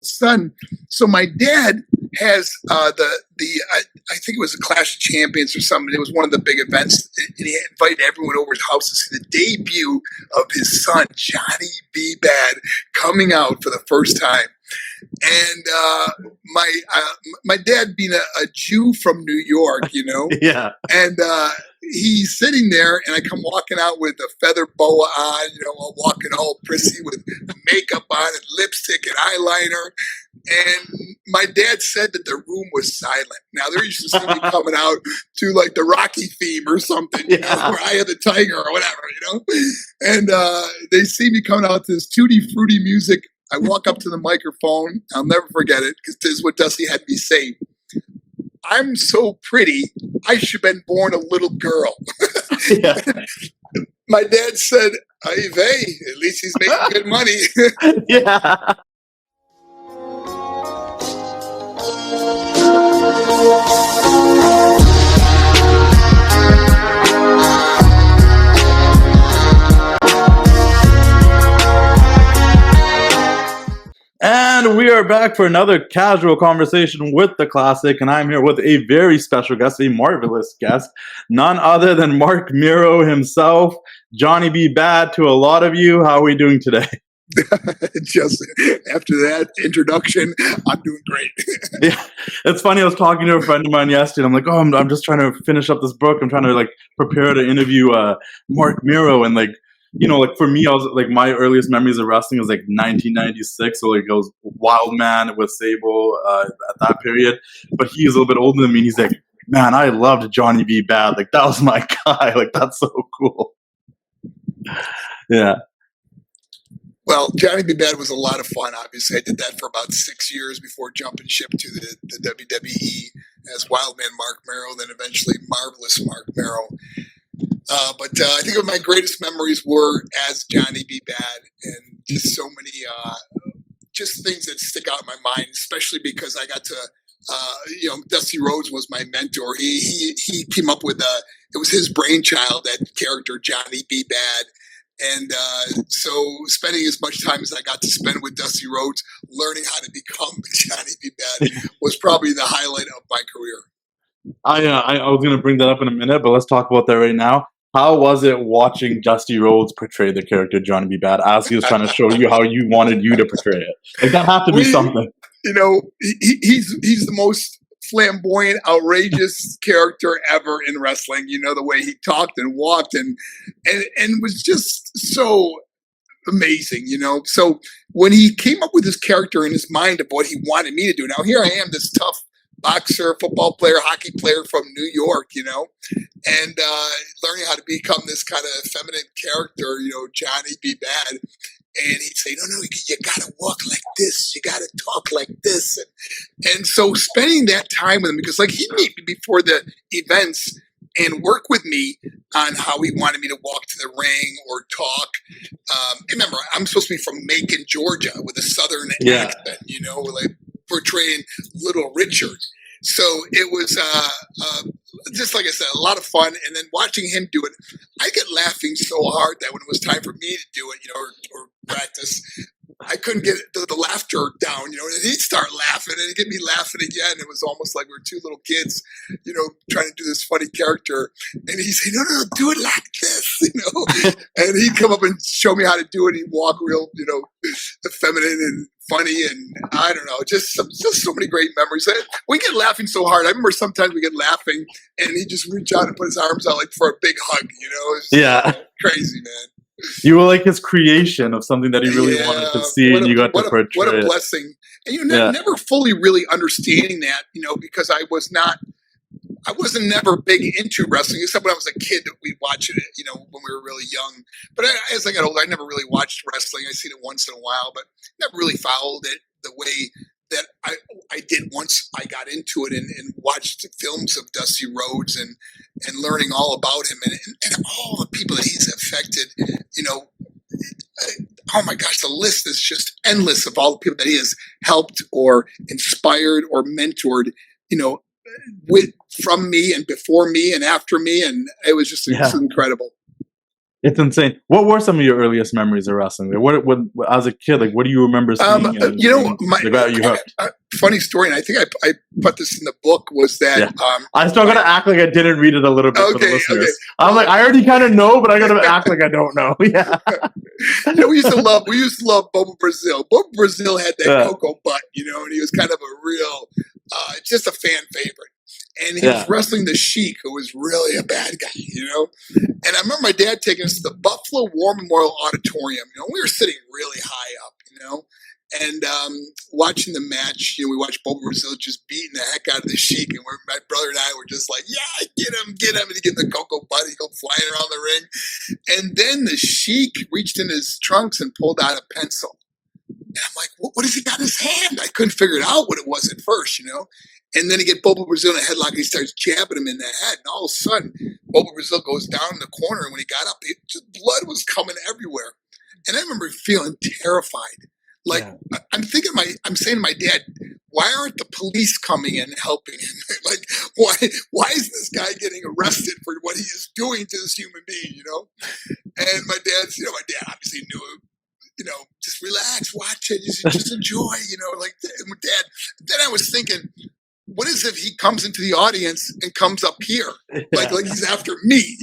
son. So my dad has I think it was a Clash of Champions or something. It was one of the big events, and he invited everyone over his house to see the debut of his son, Johnny B. Bad, coming out for the first time. And my dad being a Jew from New York, Yeah. and he's sitting there, and I come walking out with a feather boa on, I'm walking all prissy with makeup on and lipstick and eyeliner. And my dad said that the room was silent. Now, they're used to see me coming out to like the Rocky theme or something, or Eye of the Tiger or whatever, And they see me coming out to this tutti frutti music. I walk up to the microphone. I'll never forget it because this is what Dusty had me say. I'm so pretty, I should have been born a little girl. Yeah. My dad said, "Ay vey, at least he's making good money." Yeah. And we are back for another casual conversation with the classic, and I'm here with a very special guest, a marvelous guest, none other than Marc Mero himself, Johnny B. Bad to a lot of you. How are we doing today? Just after that introduction, I'm doing great. Yeah, it's funny. I was talking to a friend of mine yesterday. I'm like, I'm just trying to finish up this book. I'm trying to prepare to interview Marc Mero, and for me, I was my earliest memories of wrestling was 1996. So it was Wildman with Sable at that period. But he's a little bit older than me. And he's like, man, I loved Johnny B. Bad. That was my guy. That's so cool. Yeah. Well, Johnny B. Bad was a lot of fun. Obviously, I did that for about 6 years before jumping ship to the WWE as Wildman Marc Mero, then eventually Marvelous Marc Mero. But I think my greatest memories were as Johnny B. Bad, and just so many just things that stick out in my mind, especially because I got to, Dusty Rhodes was my mentor. He came up with it was his brainchild, that character Johnny B. Bad. And so spending as much time as I got to spend with Dusty Rhodes, learning how to become Johnny B. Bad was probably the highlight of my career. I was going to bring that up in a minute, but let's talk about that right now. How was it watching Dusty Rhodes portray the character Johnny B. Bad as he was trying to show you how you wanted you to portray it? That had to be something. He's the most flamboyant, outrageous character ever in wrestling. The way he talked and walked and was just so amazing, So when he came up with this character in his mind of what he wanted me to do, now here I am, this tough boxer, football player, hockey player from New York, and learning how to become this kind of feminine character, Johnny B. Bad. And he'd say, no, you got to walk like this. You got to talk like this. And so spending that time with him, because he'd meet me before the events and work with me on how he wanted me to walk to the ring or talk. Remember, I'm supposed to be from Macon, Georgia with a Southern accent, portraying Little Richard. So it was just like I said, a lot of fun. And then watching him do it, I get laughing so hard that when it was time for me to do it, or practice, I couldn't get the laughter down, and he'd start laughing and he'd get me laughing again. It was almost like we were two little kids, trying to do this funny character. And he'd say, no, do it like this, and he'd come up and show me how to do it. He'd walk real, feminine and funny. And I don't know, just so many great memories. We get laughing so hard. I remember sometimes we get laughing and he'd just reach out and put his arms out for a big hug, Yeah. Crazy, man. You were like his creation of something that he really wanted to see, and you got to portray it. What a blessing. And never fully really understanding that, because I wasn't never big into wrestling, except when I was a kid that we'd watch it, when we were really young. But as I got older, I never really watched wrestling. I seen it once in a while, but never really followed it the way that I did once I got into it and watched films of Dusty Rhodes and learning all about him and all the people that he's affected, oh my gosh, the list is just endless of all the people that he has helped or inspired or mentored, from me and before me and after me. And it was just incredible. It's insane. What were some of your earliest memories of wrestling? Like, what as a kid, like, what do you remember seeing? Funny story, and I think I put this in the book, was that I still gotta act like I didn't read it a little bit for the listeners. Okay. I'm like, I already kind of know, but I gotta act like I don't know. Yeah. We used to love Bobo Brazil. Bobo Brazil had that cocoa butt, and he was kind of a real, just a fan favorite. And he was wrestling the Sheik, who was really a bad guy, And I remember my dad taking us to the Buffalo War Memorial Auditorium. We were sitting really high up, and watching the match. We watched Bobo Brazil just beating the heck out of the Sheik, and my brother and I were just like, "Yeah, get him!" And he get the cocoa butt, he go flying around the ring, and then the Sheik reached in his trunks and pulled out a pencil. And I'm like, "What has he got in his hand?" I couldn't figure it out what it was at first, And then he get Bobo Brazil in a headlock, and he starts jabbing him in the head. And all of a sudden, Bobo Brazil goes down in the corner, and when he got up, blood was coming everywhere. And I remember feeling terrified. Like, I'm saying to my dad, why aren't the police coming in and helping him? Like, why is this guy getting arrested for what he is doing to this human being, And my dad obviously knew it. Just relax, watch it, just enjoy, like, Dad. Then I was thinking, what is if he comes into the audience and comes up here? Like he's after me,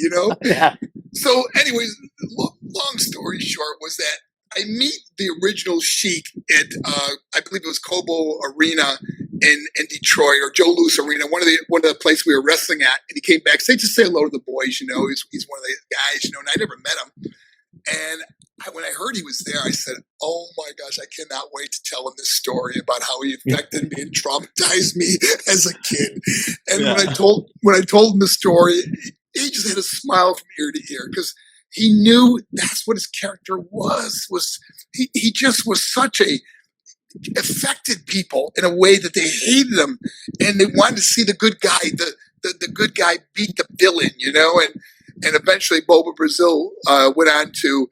Yeah. So anyways, long story short was that I meet the original Sheik at, I believe it was Cobo Arena in Detroit, or Joe Louis Arena, one of the places we were wrestling at. And he came back, say hello to the boys, he's one of the guys, and I never met him. And when I heard he was there, I said, "Oh my gosh, I cannot wait to tell him this story about how he affected me and traumatized me as a kid." And when I told him the story, he just had a smile from ear to ear, because he knew that's what his character was he just was such a affected people in a way that they hated him, and they wanted to see the good guy, the good guy beat the villain, And eventually, Bobo Brazil went on to,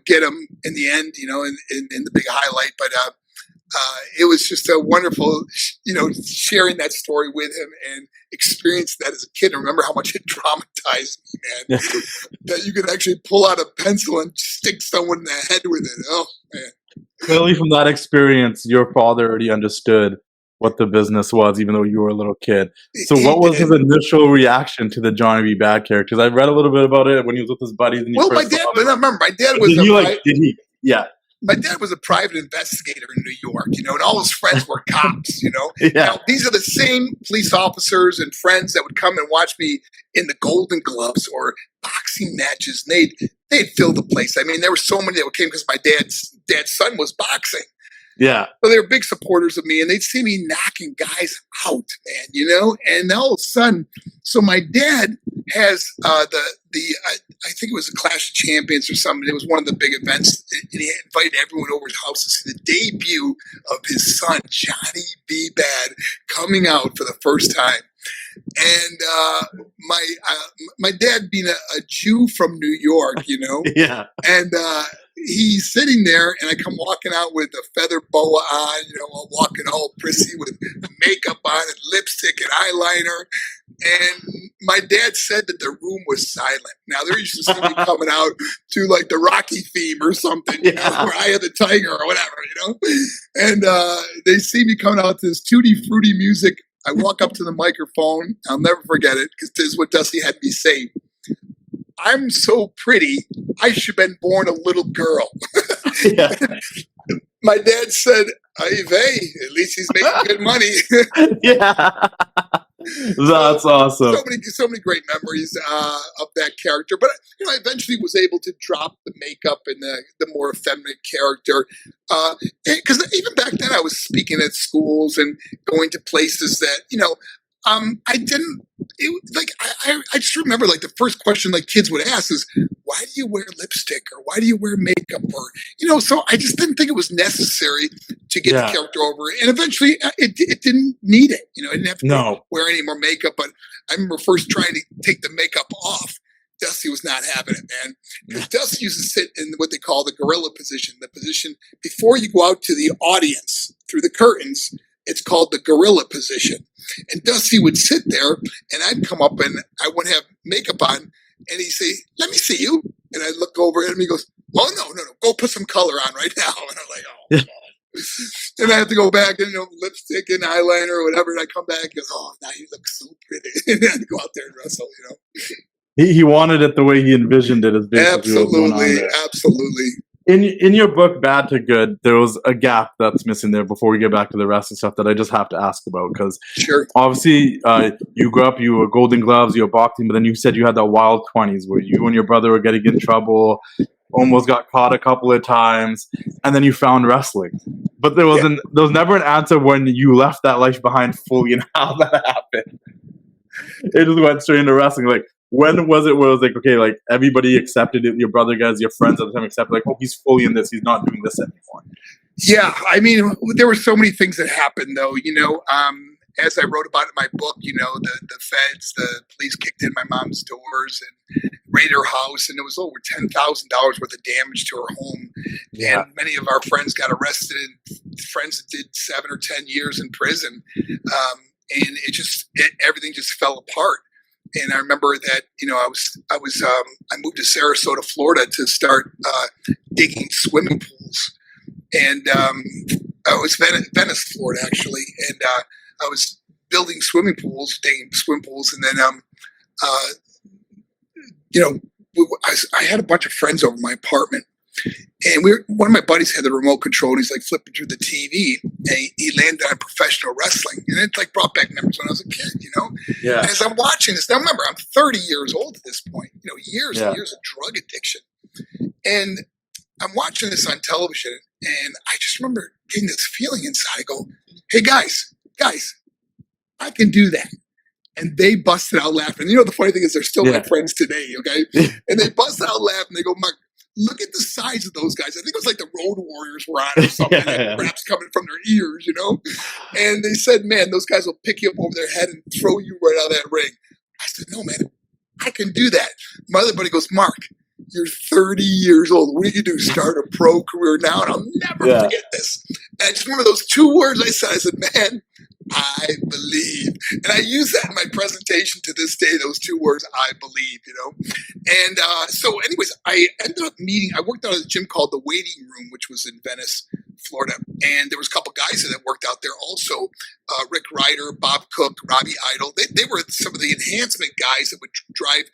get him in the end, in the big highlight. But it was just a wonderful, sharing that story with him and experiencing that as a kid. And remember how much it traumatized me, man. That you could actually pull out a pencil and stick someone in the head with it. Oh, man. Clearly, from that experience, your father already understood what the business was, even though you were a little kid. So what was his initial reaction to the Johnny B. Bad character? Because I read a little bit about it when he was with his buddies. And my dad was my dad was a private investigator in New York, and all his friends were cops, Now, these are the same police officers and friends that would come and watch me in the Golden Gloves or boxing matches. And they'd fill the place. I mean, there were so many that came because my dad's son was boxing. Yeah. So they were big supporters of me, and they'd see me knocking guys out, man, and all of a sudden, so my dad has I think it was a Clash of Champions or something. It was one of the big events, and he invited everyone over to his house to see the debut of his son, Johnny B. Bad, coming out for the first time. And my dad being a Jew from New York, Yeah. And he's sitting there, and I come walking out with a feather boa on, walking all prissy with makeup on and lipstick and eyeliner. And my dad said that the room was silent. Now, they're used to see me coming out to like the Rocky theme or something, or Eye of the Tiger or whatever, And they see me coming out to this tutti frutti music. I walk up to the microphone. I'll never forget it, because this is what Dusty had me say. "I'm so pretty, I should have been born a little girl." Yeah. My dad said, "Hey, at least he's making good money." Yeah. That's awesome. So many great memories of that character. But I eventually was able to drop the makeup and the more effeminate character. Because even back then I was speaking at schools and going to places that, I didn't. I just remember like the first question like kids would ask is, "Why do you wear lipstick?" or "Why do you wear makeup?" or so I just didn't think it was necessary to get the character over. And eventually it didn't need it. I didn't have to wear any more makeup. But I remember first trying to take the makeup off. Dusty was not having it, man. Because Dusty used to sit in what they call the gorilla position, the position before you go out to the audience through the curtains. It's called the gorilla position. And Dusty would sit there, and I'd come up and I wouldn't have makeup on, And he say, "Let me see you." And I look over at him. He goes, "Oh no, go put some color on right now." And I'm like, "Oh God." And I have to go back and lipstick and eyeliner or whatever. And I come back and goes, "Oh, now you look so pretty." And I go out there and wrestle. He wanted it the way he envisioned it. Is basically what's going on there. Absolutely. In your book, Bad to Good, there was a gap that's missing there before we get back to the wrestling stuff that I just have to ask about. Because obviously you grew up, you were Golden Gloves, you were boxing, but then you said you had that wild 20s where you and your brother were getting in trouble, almost got caught a couple of times, and then you found wrestling. But there was never an answer when you left that life behind fully and how that happened. It just went straight into wrestling. Like, when was it where it was like, okay, like everybody accepted it, your brother guys, your friends at the time accepted, like, oh, he's fully in this, he's not doing this anymore? Yeah, I mean, there were so many things that happened, though. As I wrote about in my book, the feds, the police kicked in my mom's doors and raided her house, and it was over $10,000 worth of damage to her home. Yeah. And many of our friends got arrested, and friends that did 7 or 10 years in prison. And everything just fell apart. And I remember that, I moved to Sarasota, Florida to start digging swimming pools. And I was Venice, Florida, actually. And I was building swimming pools, digging swimming pools. And then, I had a bunch of friends over my apartment. And one of my buddies had the remote control, and he's like flipping through the TV, and he landed on professional wrestling, and it like brought back memories when I was a kid, Yeah. And as I'm watching this, now remember, I'm 30 years old at this point, years and years of drug addiction, and I'm watching this on television, and I just remember getting this feeling inside. I go, "Hey guys, I can do that." And they busted out laughing. The funny thing is, they're still my friends today, okay? And they busted out laughing. They go, "Mark, look at the size of those guys." I think it was like the Road Warriors were on or something. Like craps coming from their ears, And they said, "Man, those guys will pick you up over their head and throw you right out of that ring." I said, "No, man, I can do that." My other buddy goes, "Mark, you're 30 years old. What do you do? Start a pro career now?" And I'll never forget this. And I just remember those 2 words I said. I said, "Man, I believe." And I use that in my presentation to this day, those 2 words, "I believe," And so anyways, I ended up I worked out at a gym called the Waiting Room, which was in Venice, Florida. And there was a couple guys that worked out there also. Rick Ryder, Bob Cook, Robbie Idol. They were some of the enhancement guys that would drive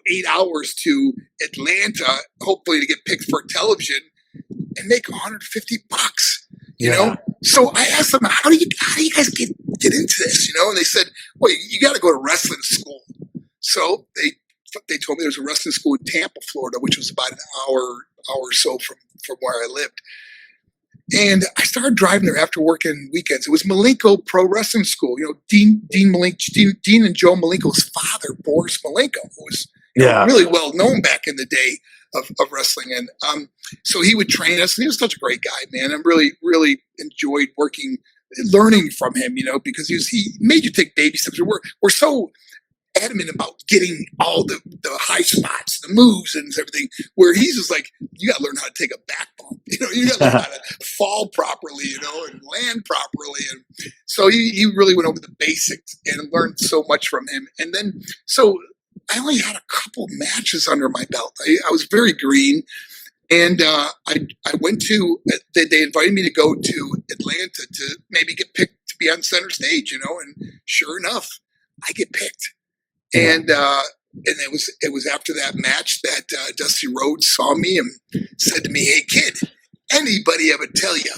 8 hours to Atlanta, hopefully to get picked for television and make $150, you know? So I asked them, how do you guys get into this? And they said, "Well, you got to go to wrestling school." So they told me there's a wrestling school in Tampa, Florida, which was about an hour or so from where I lived. And I started driving there after working weekends. It was Malenko Pro Wrestling School. Dean and Joe Malenko's father, Boris Malenko, who was really well known back in the day of wrestling. And so he would train us, and he was such a great guy, man. I really, really enjoyed learning from him, because he made you take baby steps. We're so adamant about getting all the high spots, the moves and everything, where he's just like, you got to learn how to take a back bump, you got to learn how to fall properly, and land properly. And so he really went over the basics and learned so much from him. And then, so I only had a couple matches under my belt. I was very green. And I went to, they invited me to go to Atlanta to maybe get picked to be on center stage, and sure enough, I get picked. And it was after that match that Dusty Rhodes saw me and said to me, "Hey kid, anybody ever tell you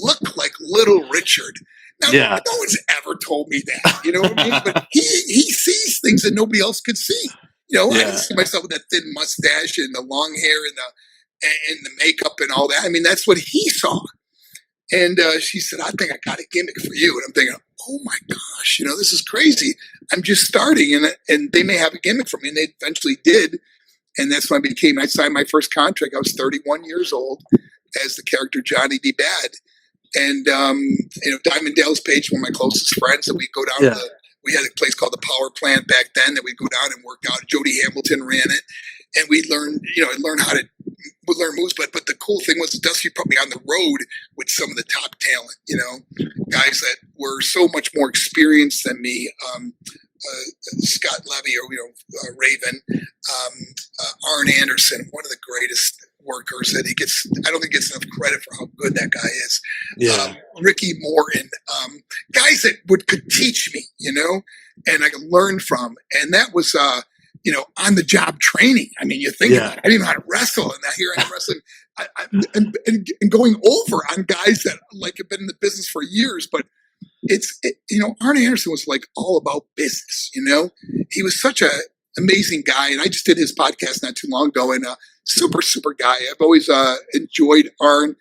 look like Little Richard?" Now, no one's ever told me that, you know what I mean? But he sees things that nobody else could see. I can see myself with that thin mustache and the long hair and the makeup and all that. I mean, that's what he saw. And she said, "I think I got a gimmick for you." And I'm thinking, oh my gosh, this is crazy. I'm just starting, and they may have a gimmick for me. And they eventually did. And that's when I signed my first contract. I was 31 years old as the character Johnny D. Bad. And, Diamond Dallas Page, one of my closest friends, that we'd go down we had a place called the Power Plant back then that we'd go down and work out. Jody Hamilton ran it. And we'd learn moves. But the cool thing was Dusty put me on the road with some of the top talent, guys that were so much more experienced than me. Scott Levy or Raven, Arn Anderson, one of the greatest workers that I don't think gets enough credit for how good that guy is. Yeah. Ricky Morton, guys that could teach me, and I could learn from. And that was, on the job training. I mean, you think about it, I didn't even know how to wrestle, and now here I am wrestling and going over on guys that have been in the business for years. But Arn Anderson was all about business. He was such a amazing guy, and I just did his podcast not too long ago, and super guy. I've always enjoyed Arn.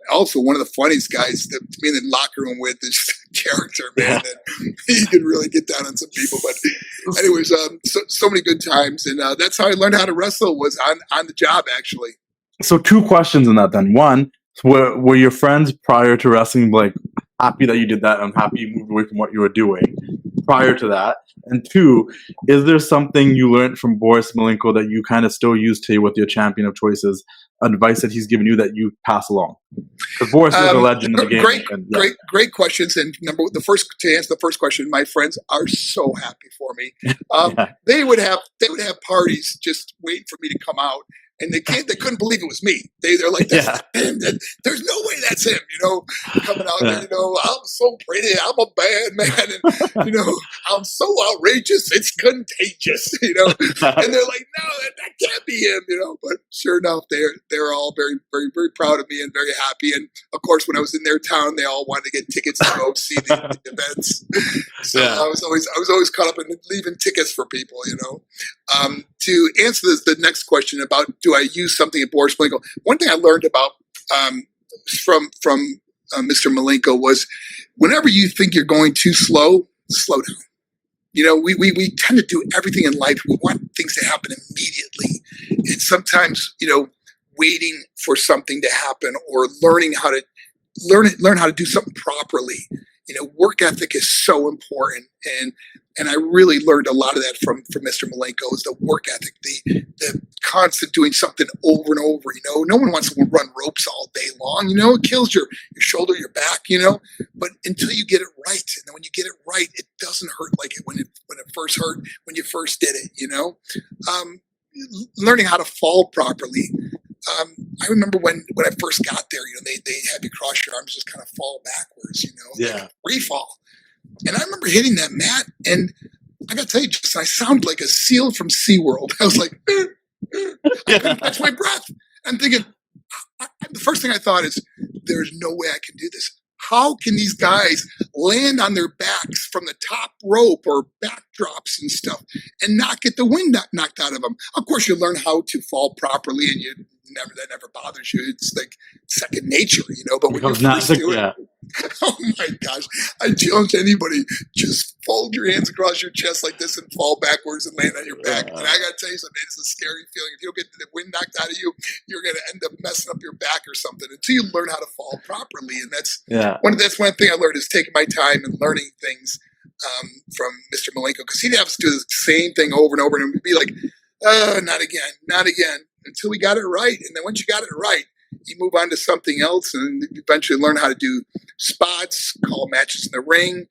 Also, one of the funniest guys to be in the locker room with is just a character, man. And he could really get down on some people. But anyways, so many good times, and that's how I learned how to wrestle, was on the job, actually. So 2 questions in that then. One, were your friends prior to wrestling happy that you did that and happy you moved away from what you were doing prior to that? And 2, is there something you learned from Boris Malenko that you kind of still use today with your champion of choices, advice that he's given you that you pass along? Because Boris is a legend in the game. Great questions. And to answer the first question, my friends are so happy for me. They would have parties just waiting for me to come out. And they couldn't believe it was me. They're like, that's not him. There's no way that's him, coming out there, I'm so pretty, I'm a bad man, and, I'm so outrageous, it's contagious, and they're like, no, that can't be him, but sure enough, they're all very, very, very proud of me and very happy. And of course, when I was in their town, they all wanted to get tickets to go see the events. So I was always caught up in leaving tickets for people, To answer the next question about, do I use something at Boris Malenko? One thing I learned about from Mr. Malenko was, whenever you think you're going too slow down. We tend to do everything in life. We want things to happen immediately, and sometimes waiting for something to happen or learning how to learn how to do something properly. Work ethic is so important, and I really learned a lot of that from Mr. Malenko, is the work ethic, the constant doing something over and over. No one wants to run ropes all day long. It kills your shoulder, your back. But until you get it right, and then when you get it right, it doesn't hurt like it when it first hurt when you first did it. Learning how to fall properly. I remember when I first got there, they had you cross your arms, just kind of fall backwards, free fall. And I remember hitting that mat, and I got to tell you, Justin, I sounded like a seal from SeaWorld. I was like, I couldn't catch my breath. I'm thinking, the first thing I thought is, there's no way I can do this. How can these guys land on their backs from the top rope or backdrops and stuff and not get the wind knocked out of them? Of course, you learn how to fall properly, and that never bothers you. It's like second nature, But when you first do it, oh my gosh! I challenge anybody: just fold your hands across your chest like this and fall backwards and land on your back. And I got to tell you something: it's a scary feeling. If you don't get the wind knocked out of you, you're going to end up messing up your back or something until you learn how to fall properly. And that's one thing I learned, is taking my time and learning things from Mr. Malenko, because he'd have us do the same thing over and over, and it'd be like, not again, until we got it right. And then once you got it right, you move on to something else, and eventually learn how to do spots, call matches in the ring,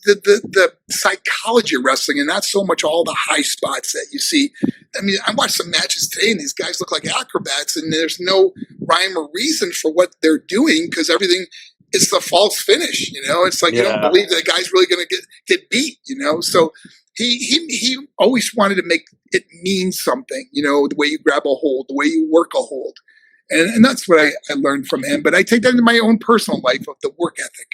the psychology of wrestling, and not so much all the high spots that you see. I mean, I watched some matches today, and these guys look like acrobats, and there's no rhyme or reason for what they're doing, because everything is the false finish. It's like you don't believe that the guy's really going to get beat. So he always wanted to make it mean something. The way you grab a hold, the way you work a hold. And that's what I learned from him. But I take that into my own personal life, of the work ethic.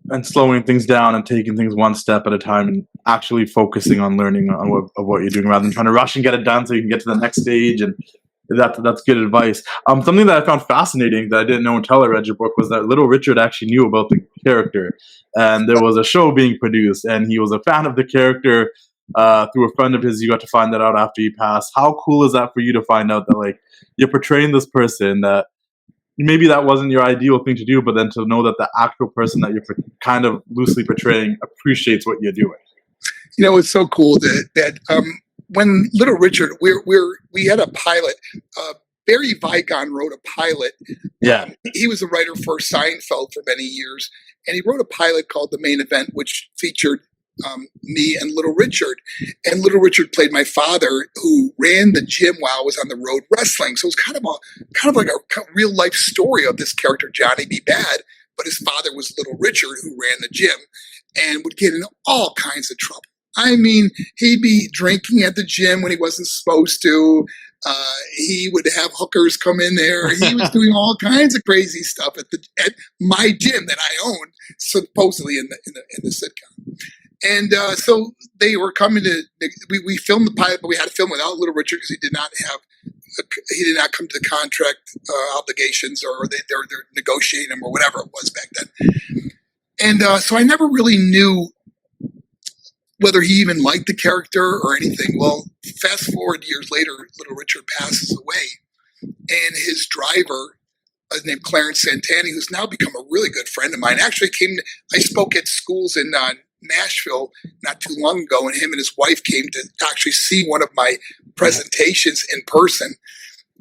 And slowing things down and taking things one step at a time, and actually focusing on learning on what you're doing, rather than trying to rush and get it done so you can get to the next stage. And that's good advice. Something that I found fascinating that I didn't know until I read your book was that Little Richard actually knew about the character. And there was a show being produced, and he was a fan of the character. Through a friend of his, you got to find that out after he passed. How cool is that for you to find out that you're portraying this person that maybe that wasn't your ideal thing to do, but then to know that the actual person that you're kind of loosely portraying appreciates what you're doing? It's so cool that when Little Richard, we had a pilot. Barry Vicon wrote a pilot. He was a writer for Seinfeld for many years, and he wrote a pilot called The Main Event, which featured me and Little Richard. And Little Richard played my father, who ran the gym while I was on the road wrestling. So it was kind of like a real life story of this character, Johnny B. Bad. But his father was Little Richard, who ran the gym and would get in all kinds of trouble. I mean, he'd be drinking at the gym when he wasn't supposed to. He would have hookers come in there. He was doing all kinds of crazy stuff at my gym that I owned, supposedly in the sitcom. And so they were coming to. We filmed the pilot, but we had to film without Little Richard because he did not come to the contract obligations, or they're negotiating them or whatever it was back then. And so I never really knew whether he even liked the character or anything. Well, fast forward years later, Little Richard passes away, and his driver is named Clarence Santani, who's now become a really good friend of mine. Actually, I spoke at schools in Nashville not too long ago, and him and his wife came to actually see one of my presentations in person.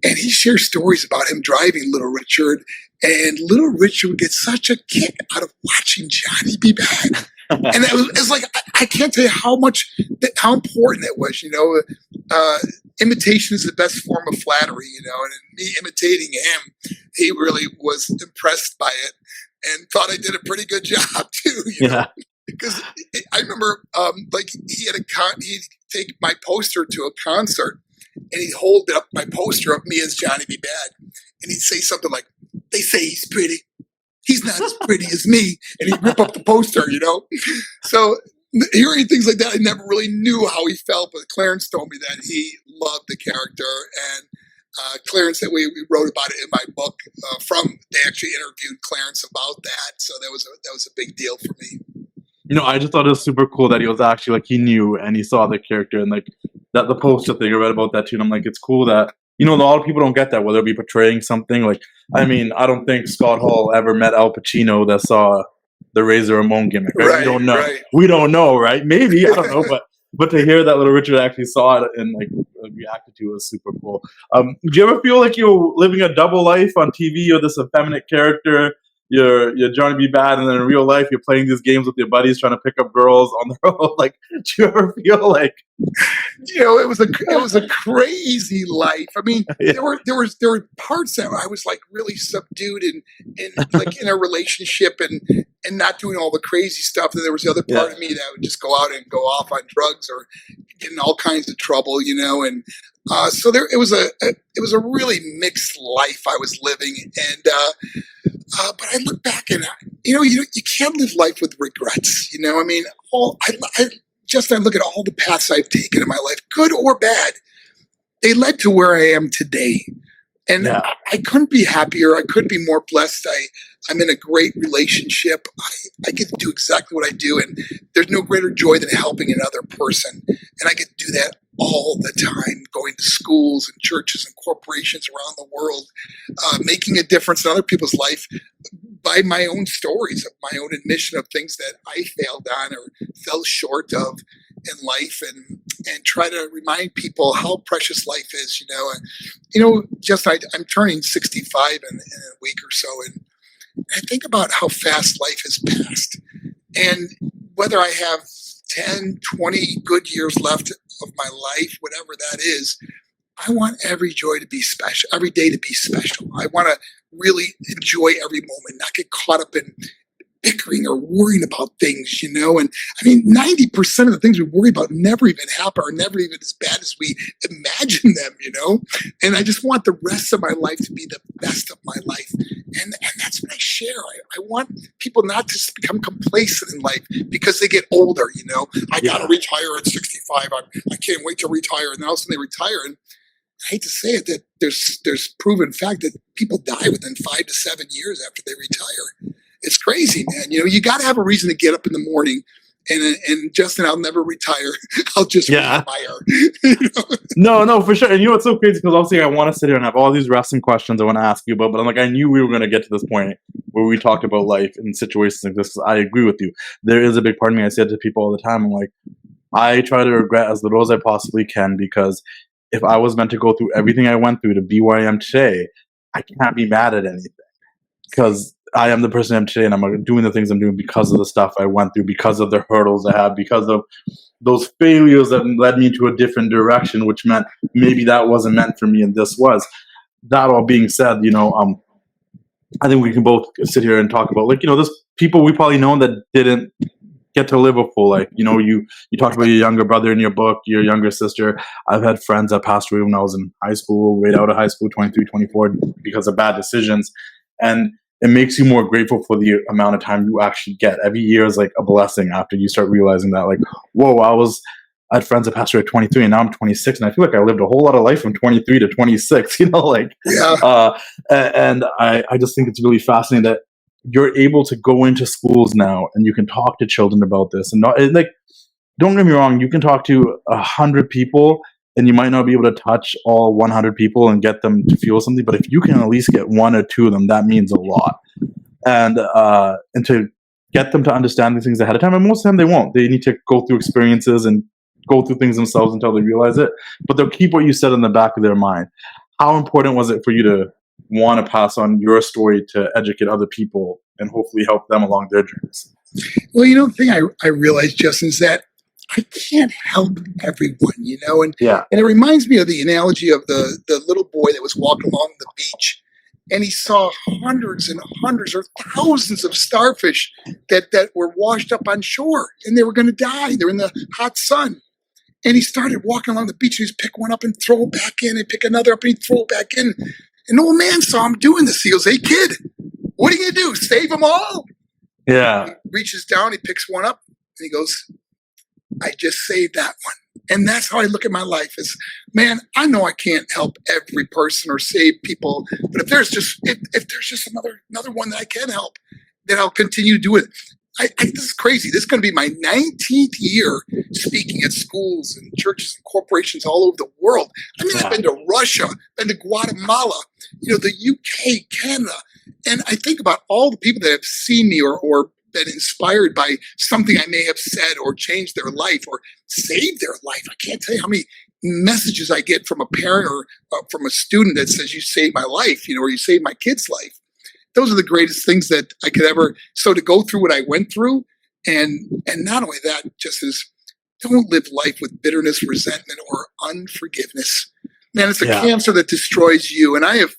And he shares stories about him driving Little Richard, and Little Richard would get such a kick out of watching Johnny B. Bad. And it was like, I can't tell you how important it was, imitation is the best form of flattery, and me imitating him, he really was impressed by it and thought I did a pretty good job too, know? Because I remember, he'd take my poster to a concert and he'd hold up my poster of me as Johnny B. Bad. And he'd say something like, "They say he's pretty. He's not as pretty as me." And he'd rip up the poster, So hearing things like that, I never really knew how he felt. But Clarence told me that he loved the character. And Clarence, that we wrote about it in my book. They actually interviewed Clarence about that. So that was a big deal for me. I just thought it was super cool that he was actually he knew and he saw the character, and that the poster thing, I read about that too. And I'm like, it's cool that, a lot of people don't get that, whether it be portraying something. I don't think Scott Hall ever met Al Pacino that saw the Razor Ramon gimmick, right? We don't know. Right. We don't know, right? Maybe, I don't know, but to hear that Little Richard actually saw it and reacted to it was super cool. Do you ever feel like you're living a double life on TV? You're this effeminate character, you're Johnny B. Bad, and then in real life you're playing these games with your buddies trying to pick up girls on the road. Do you ever feel like it was a crazy life? I mean, there were parts that I was really subdued and in a relationship and not doing all the crazy stuff. And there was the other part of me that would just go out and go off on drugs or get in all kinds of trouble, and so it was a really mixed life I was living. And but I look back and you can't live life with regrets. I mean, I look at all the paths I've taken in my life, good or bad. They led to where I am today. And I couldn't be happier. I couldn't be more blessed. I'm in a great relationship. I get to do exactly what I do. And there's no greater joy than helping another person. And I get to do that all the time, going to schools and churches and corporations around the world, making a difference in other people's life by my own stories, of my own admission of things that I failed on or fell short of in life, and try to remind people how precious life is. I'm turning 65 in a week or so, and I think about how fast life has passed, and whether I have 10, 20 good years left of my life, whatever that is, I want every joy to be special, every day to be special. I want to really enjoy every moment, not get caught up in bickering or worrying about things, And I mean, 90% of the things we worry about never even happen, or never even as bad as we imagine them, And I just want the rest of my life to be the best of my life. And that's what I share. I want people not to just become complacent in life because they get older, I got to retire at 65. I can't wait to retire. And then all of a sudden they retire. And I hate to say it, that there's proven fact that people die within 5 to 7 years after they retire. It's crazy, man. You got to have a reason to get up in the morning. And Justin, I'll never retire. I'll just retire. No, for sure. And what's so crazy, because obviously I want to sit here and have all these wrestling questions I want to ask you about, but I'm I knew we were going to get to this point where we talked about life in situations like this. I agree with you. There is a big part of me, I said to people all the time, I'm I try to regret as little as I possibly can, because if I was meant to go through everything I went through to be where I am today, I can't be mad at anything. Because I am the person I am today, and I'm doing the things I'm doing because of the stuff I went through, because of the hurdles I had, because of those failures that led me to a different direction, which meant maybe that wasn't meant for me and this was. That all being said, I think we can both sit here and talk about, there's people we probably know that didn't get to live a full life. You talked about your younger brother in your book, your younger sister. I've had friends that passed away when I was in high school, way out of high school, 23, 24, because of bad decisions. And it makes you more grateful for the amount of time you actually get. Every year is like a blessing after you start realizing that, like, whoa, I had friends that passed away at 23 and now I'm 26, and I feel like I lived a whole lot of life from 23 to 26, and I just think it's really fascinating that you're able to go into schools now and you can talk to children about this. And don't get me wrong, you can talk to 100 people and you might not be able to touch all 100 people and get them to feel something, but if you can at least get one or two of them, that means a lot. And to get them to understand these things ahead of time, and most of the time they won't. They need to go through experiences and go through things themselves until they realize it, but they'll keep what you said in the back of their mind. How important was it for you to want to pass on your story to educate other people and hopefully help them along their journeys? Well, the thing I realized, Justin, is that I can't help everyone, and it reminds me of the analogy of the little boy that was walking along the beach, and he saw hundreds and hundreds or thousands of starfish that were washed up on shore, and they were going to die. They're in the hot sun. And he started walking along the beach, and he'd pick one up and throw it back in, and pick another up and he'd throw it back in. And the old man saw him doing this. He goes, "Hey, kid, what are you going to do? Save them all?" Yeah. He reaches down, he picks one up, and he goes, "I just saved that one." And that's how I look at my life is, man, I know I can't help every person or save people, but if there's just another one that I can help, then I'll continue to do it. This is crazy. This is going to be my 19th year speaking at schools and churches and corporations all over the world. I mean, I've been to Russia, been to Guatemala, the UK, Canada. And I think about all the people that have seen me or been inspired by something I may have said or changed their life or saved their life. I can't tell you how many messages I get from a parent or from a student that says, "You saved my life," or "You saved my kid's life." Those are the greatest things that I could ever. So to go through what I went through, and not only that, just as don't live life with bitterness, resentment, or unforgiveness. Man, it's a cancer that destroys you. And I have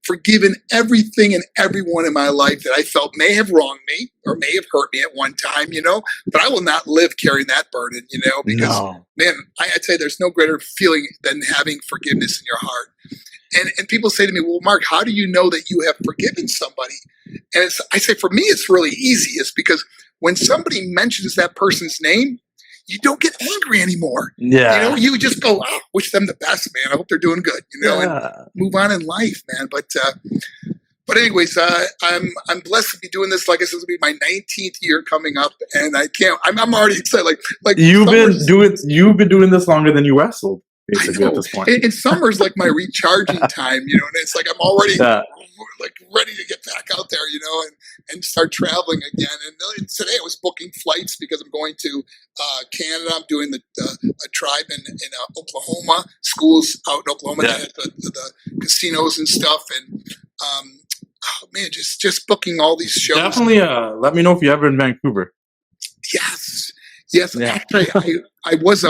forgiven everything and everyone in my life that I felt may have wronged me or may have hurt me at one time, but I will not live carrying that burden, because man, I'd say there's no greater feeling than having forgiveness in your heart. And people say to me, "Well, Mark, how do you know that you have forgiven somebody?" And I say, for me, it's really easy. It's because when somebody mentions that person's name, you don't get angry anymore. Yeah. You just go, "Oh, wish them the best, man. I hope they're doing good," and move on in life, man. But anyways, I'm blessed to be doing this. Like I said, it'll be my 19th year coming up, and I'm already excited. Like you've been doing this longer than you wrestled, basically, at this point. And summer's like my recharging time, and it's like I'm already like ready to get back out there, and start traveling again. And today I was booking flights because I'm going to Canada. I'm doing a tribe in Oklahoma, schools out in Oklahoma, the casinos and stuff, and oh man, just booking all these shows. Definitely let me know if you're ever in Vancouver. Yes. Actually, I was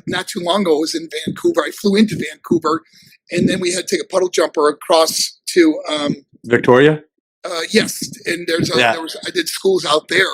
not too long ago. I was in Vancouver. I flew into Vancouver, and then we had to take a puddle jumper across to Victoria. Yes, and I did schools out there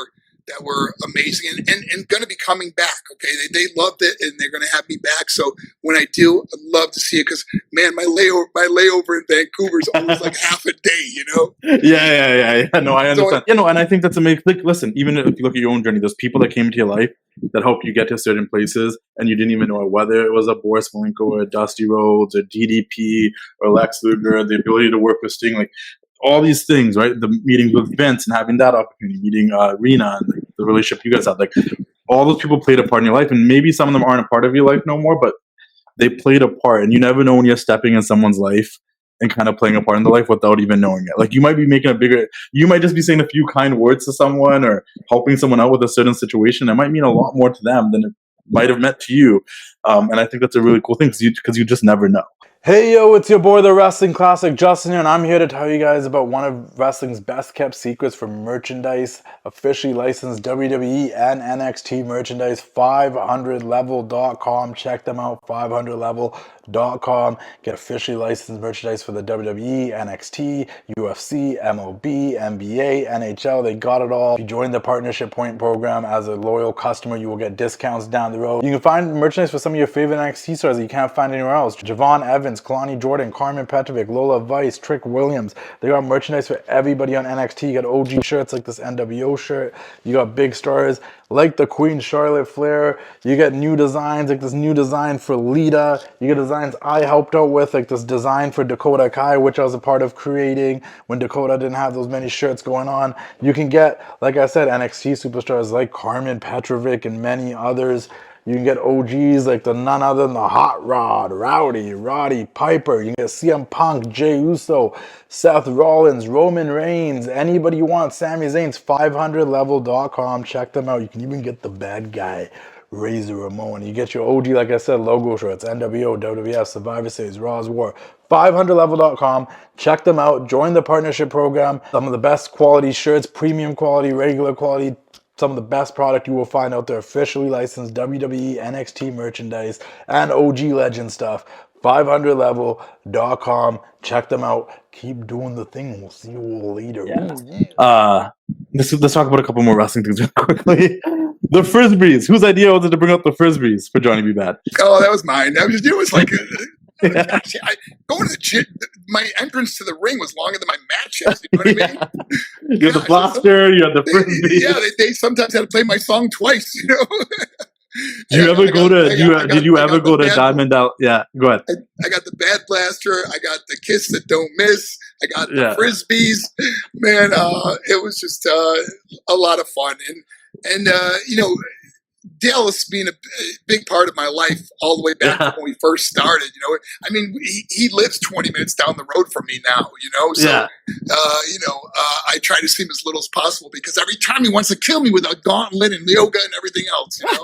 that were amazing and going to be coming back. Okay, they loved it, and they're going to have me back. So when I do, I'd love to see it because man, my layover in Vancouver is almost like half a day. Yeah. No, I understand. And I think that's amazing. Like, listen, even if you look at your own journey, there's people that came into your life that helped you get to certain places, and you didn't even know it. Whether it was a Boris Malenko or a Dusty Rhodes or DDP or Lex Luger, the ability to work with Sting, like. All these things, right? The meetings with Vince and having that opportunity, meeting Rena and the relationship you guys had, like all those people played a part in your life, and maybe some of them aren't a part of your life no more, but they played a part. And you never know when you're stepping in someone's life and kind of playing a part in their life without even knowing it. Like you might be you might just be saying a few kind words to someone or helping someone out with a certain situation. It might mean a lot more to them than it might have meant to you. And I think that's a really cool thing because you just never know. Hey yo, it's your boy the Wrestling Classic Justin here, and I'm here to tell you guys about one of wrestling's best kept secrets for merchandise, officially licensed WWE and NXT merchandise, 500level.com. Check them out, 500level.com. Get officially licensed merchandise for the WWE, NXT, UFC, MLB, NBA, NHL. They got it all. If you join the Partnership Point program as a loyal customer, you will get discounts down the road. You can find merchandise for some of your favorite NXT stars that you can't find anywhere else. Javon Evans, Kalani Jordan, Carmen Petrovic, Lola Vice, Trick Williams. They got merchandise for everybody on NXT. You got OG shirts like this NWO shirt. You got big stars like the Queen Charlotte Flair. You get new designs like this new design for Lita. You get designs I helped out with, like this design for Dakota Kai, which I was a part of creating when Dakota didn't have those many shirts going on. You can get, like I said, NXT superstars like Carmen Petrovic and many others. You can get OGs like the none other than the Hot Rod, Roddy Piper. You can get CM Punk, Jey Uso, Seth Rollins, Roman Reigns, anybody you want. Sami Zayn's 500level.com. Check them out. You can even get the bad guy, Razor Ramon. You get your OG, like I said, logo shirts, NWO, WWF, Survivor Series, Raw's War. 500level.com. Check them out. Join the partnership program. Some of the best quality shirts, premium quality, regular quality. Some of the best product you will find out there, officially licensed WWE, NXT merchandise, and OG Legend stuff. 500level.com. Check them out. Keep doing the thing. We'll see you all later. Yeah. Let's talk about a couple more wrestling things real quickly. The Frisbees. Whose idea was it to bring up the Frisbees for Johnny B. Bad? Oh, that was mine. It was like, gosh, going to the gym, my entrance to the ring was longer than my matches. You know what I mean? You had the blaster, you had the Frisbees. Yeah, they sometimes had to play my song twice, you know? Did you ever go to Diamond Out? Yeah, go ahead. I got the Bad Blaster. I got the Kiss That Don't Miss. I got the Frisbees. Man, it was just a lot of fun. And you know, Dallas being a big part of my life all the way back when we first started, you know, I mean, he lives 20 minutes down the road from me now, you know, so, I try to see him as little as possible because every time he wants to kill me with a gauntlet and yoga and everything else, you know,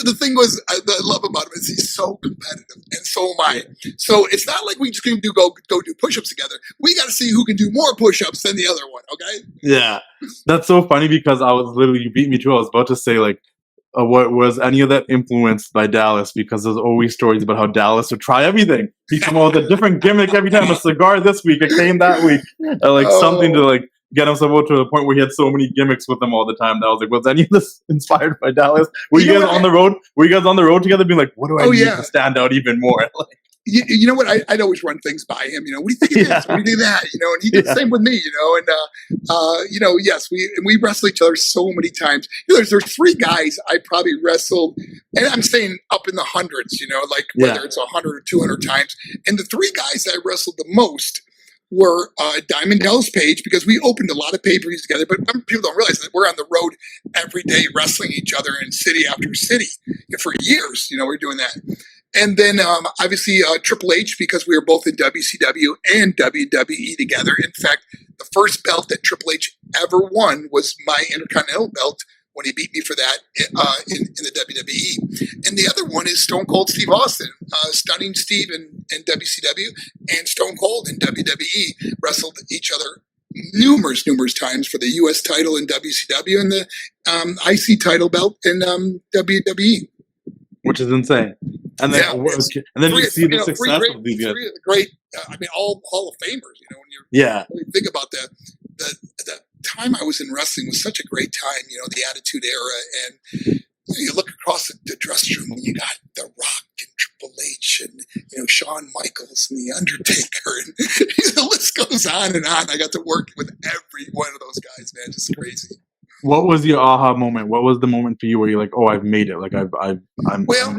the thing was, I love about him is he's so competitive and so am I. So it's not like we just can go do push-ups together. We got to see who can do more push-ups than the other one. Okay. Yeah. That's so funny because you beat me too. I was about to say like, what was any of that influenced by Dallas? Because there's always stories about how Dallas would try everything. He come out with a different gimmick every time. A cigar this week, a cane that week, something to like get himself out to the point where he had so many gimmicks with him all the time. That I was like, was any of this inspired by Dallas? Were you guys on the road? Were you guys on the road together, being like, what do I need to stand out even more? You know what? I'd always run things by him. You know, what do you think of this? What do you think of that? You know, and he did the same with me. You know, and you know, yes, we wrestle each other so many times. You know, there's 3 guys I probably wrestled, and I'm saying up in the hundreds. You know, like whether it's 100 or 200 times. And the 3 guys I wrestled the most were Diamond Dallas Page, because we opened a lot of pay-per-views together, but people don't realize that we're on the road every day wrestling each other in city after city for years. You know, we're doing that. And then obviously Triple H, because we were both in WCW and WWE together. In fact, the first belt that Triple H ever won was my Intercontinental belt when he beat me for that in the WWE. And the other one is Stone Cold Steve Austin. Stunning Steve in WCW and Stone Cold in WWE wrestled each other numerous times for the U.S. title in WCW and the IC title belt in WWE. Which is insane. And then, you see the success of these guys. Great, I mean, all Hall of Famers. You know, when you really think about the time I was in wrestling was such a great time. You know, the Attitude Era, and you look across the dressing room and you got The Rock and Triple H and Shawn Michaels and The Undertaker, and the list goes on and on. I got to work with every one of those guys, man. Just crazy. What was your aha moment? What was the moment for you where you're like, "Oh, I've made it! Like I'm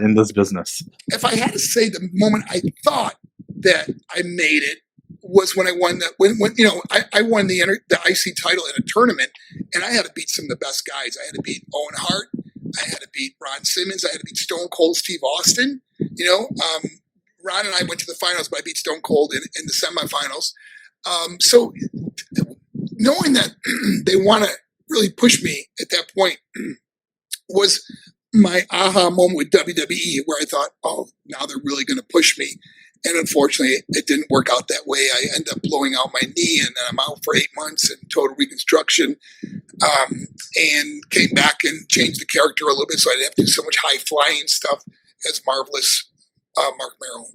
in this business"? If I had to say, the moment I thought that I made it was when I won that. When I won the IC title in a tournament, and I had to beat some of the best guys. I had to beat Owen Hart. I had to beat Ron Simmons. I had to beat Stone Cold Steve Austin. Ron and I went to the finals, but I beat Stone Cold in the semifinals. So knowing that they want to really pushed me at that point was my aha moment with WWE, where I thought, oh, now they're really going to push me. And unfortunately, it didn't work out that way. I ended up blowing out my knee, and I'm out for 8 months in total reconstruction, and came back and changed the character a little bit so I didn't have to do so much high-flying stuff as Marvelous Marc Mero.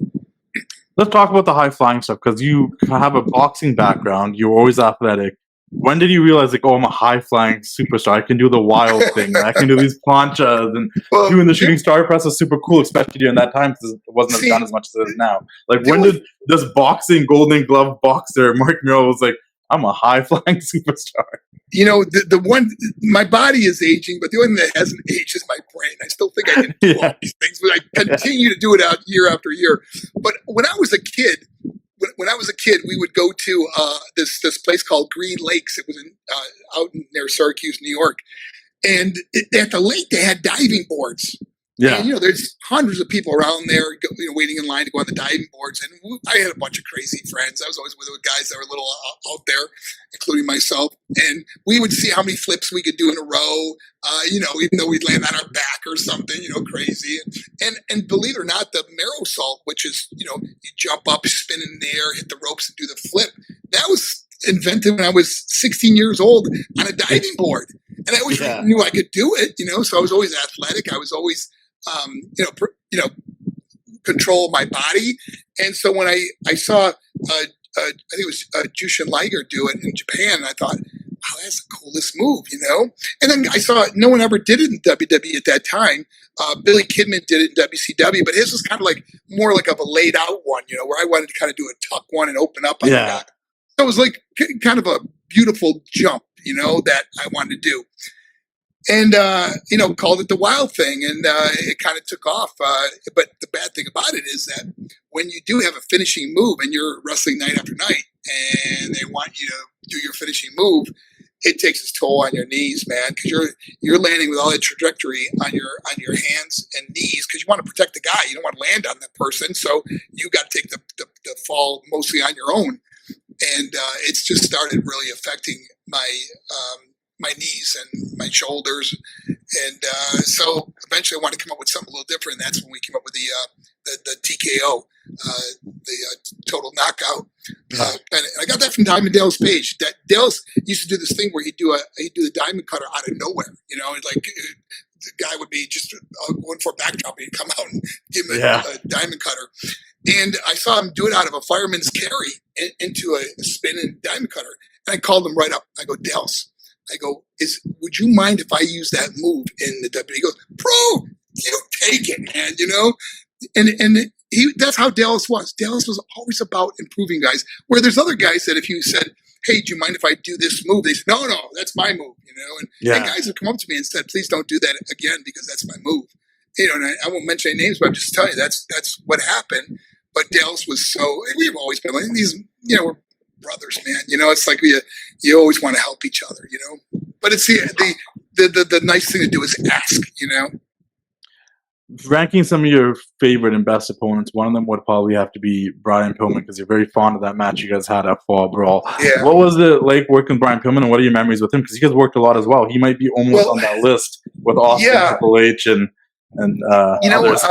Let's talk about the high flying stuff, because you have a boxing background. You're always athletic. When did you realize, like, oh, I'm a high flying superstar? I can do the wild thing. I can do these planchas, and doing the shooting star press was super cool, especially during that time because it wasn't done as much as it is now. Like, when did this boxing Golden Glove boxer Marc Mero was like, I'm a high flying superstar? You know, the one, my body is aging, but the only thing that hasn't aged is my brain. I still think I can do all these things, but I continue to do it out year after year. But when I was a kid, we would go to this place called Green Lakes. It was out near Syracuse, New York. And at the lake, they had diving boards. Yeah. And, there's hundreds of people around there, waiting in line to go on the diving boards. And I had a bunch of crazy friends. I was always with guys that were a little out there, including myself. And we would see how many flips we could do in a row, even though we'd land on our back or something, crazy. And believe it or not, the Mero salt, which is, you jump up, spin in the air, hit the ropes and do the flip, that was invented when I was 16 years old on a diving board. And I always knew I could do it, so I was always athletic. I was always, control my body. And so when I saw, I think it was Jushin Liger do it in Japan, I thought, wow, that's the coolest move, And then I saw no one ever did it in WWE at that time. Billy Kidman did it in WCW, but his was kind of like more like of a laid out one, where I wanted to kind of do a tuck one and open up on the back. So it was like kind of a beautiful jump, that I wanted to do. And, called it the wild thing, and it kind of took off. But the bad thing about it is that when you do have a finishing move and you're wrestling night after night and they want you to do your finishing move, it takes its toll on your knees, man, because you're landing with all that trajectory on your hands and knees because you want to protect the guy. You don't want to land on that person, so you got to take the fall mostly on your own. And it's just started really affecting my knees and my shoulders. And so eventually I wanted to come up with something a little different. And that's when we came up with the TKO, the total knockout. And I got that from Diamond Dallas Page. That Dallas used to do this thing where he'd do the diamond cutter out of nowhere. Like the guy would be just going for a backdrop and he'd come out and give him a diamond cutter. And I saw him do it out of a fireman's carry into a spinning diamond cutter. And I called him right up. I go, Dallas, would you mind if I use that move in the WWE? He goes, bro, you take it, man, And that's how Dallas was. Dallas was always about improving guys. Where there's other guys that if you said, hey, do you mind if I do this move? They said, no, that's my move, And guys have come up to me and said, please don't do that again because that's my move. And I won't mention any names, but I'm just telling you that's what happened. But Dallas was we've always been like these, we're brothers, man. It's like you always want to help each other, But it's the nice thing to do is ask, Ranking some of your favorite and best opponents, one of them would probably have to be Brian Pillman because you're very fond of that match you guys had at Fall Brawl. Yeah. What was it like working with Brian Pillman, and what are your memories with him? Because you guys worked a lot as well. He might be almost on that list with Austin, Triple H, and others.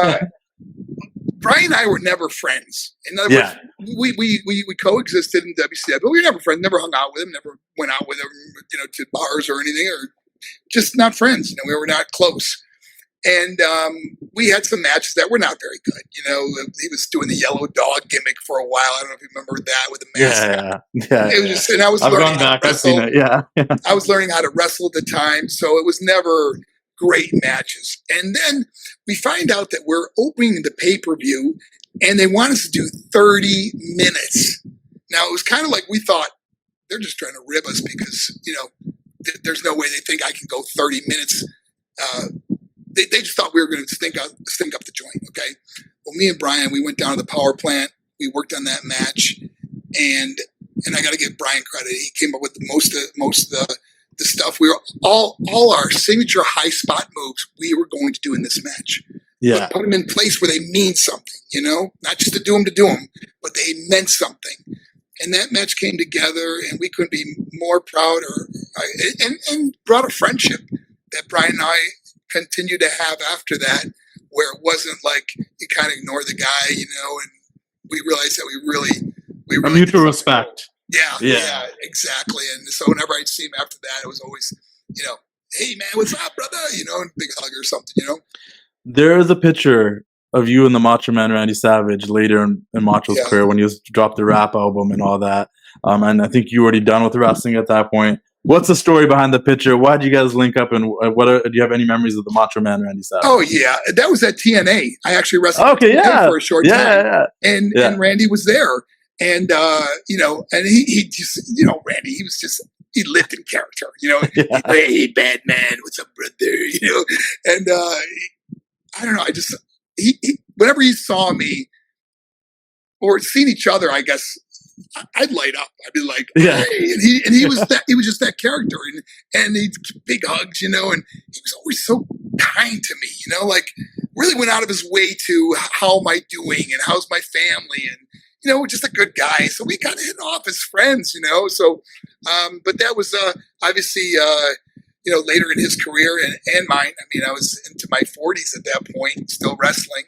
Brian and I were never friends. In other words, we coexisted in WCW, but we were never friends. Never hung out with him. Never went out with him, to bars or anything, or just not friends. We were not close. And we had some matches that were not very good. He was doing the yellow dog gimmick for a while. I don't know if you remember that with the mask. Yeah. It was just, and I was learning how to wrestle. I've seen it. Yeah. I was learning how to wrestle at the time, so it was never great matches. And then we find out that we're opening the pay-per-view and they want us to do 30 minutes. Now, it was kind of like we thought they're just trying to rib us because, there's no way they think I can go 30 minutes. They just thought we were going to stink up the joint, okay? Well, me and Brian, we went down to the power plant. We worked on that match. And I got to give Brian credit. He came up with most of the stuff. We were all our signature high spot moves we were going to do in this match. Yeah. Put them in place where they mean something, not just to do them, but they meant something. And that match came together and we couldn't be more proud and brought a friendship that Brian and I continued to have after that, where it wasn't like you kind of ignore the guy, and we realized that we A really mutual respect. Yeah, exactly. And so whenever I'd see him after that, it was always, hey man, what's up, brother? And big hug or something. There is a picture of you and the Macho Man Randy Savage later in Macho's career when he dropped the rap album and all that. And I think you were already done with wrestling at that point. What's the story behind the picture? Why did you guys link up? And do you have any memories of the Macho Man Randy Savage? Oh yeah, that was at TNA. I actually wrestled for a short time, and Randy was there, and and he just Randy, he lived in character, hey bad man, what's up, brother, and I don't know, he whenever he saw me or seen each other, I guess I'd light up. I'd be like, hey, and he was just that character, and he big hugs, and he was always so kind to me, like really went out of his way to how am I doing and how's my family, and just a good guy. So we kind of hit off as friends, So, but that was obviously later in his career and mine. I mean, I was into my 40s at that point, still wrestling.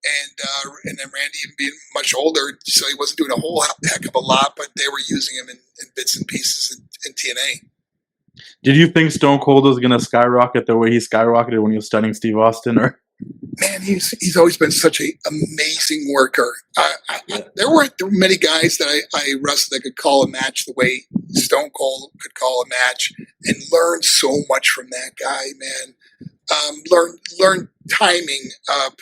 And then Randy being much older, so he wasn't doing a whole heck of a lot, but they were using him in bits and pieces in TNA. Did you think Stone Cold was going to skyrocket the way he skyrocketed when he was studying Steve Austin? Or man, he's always been such an amazing worker. There weren't many guys that I wrestled that could call a match the way Stone Cold could call a match, and learn so much from that guy, man. Learn timing,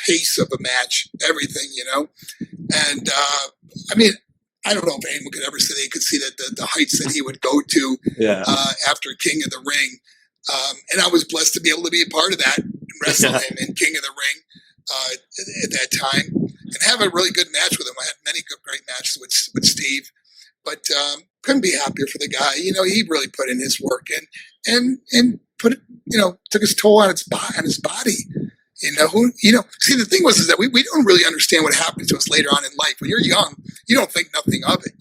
pace of a match, everything, And I mean, I don't know if anyone could ever say they could see that the heights that he would go to after King of the Ring. And I was blessed to be able to be a part of that and wrestle him in King of the Ring at that time, and have a really good match with him. I had many great matches with Steve, but couldn't be happier for the guy. He really put in his work and put it, took his toll on his body. See, the thing was that we don't really understand what happens to us later on in life. When you're young, you don't think nothing of it.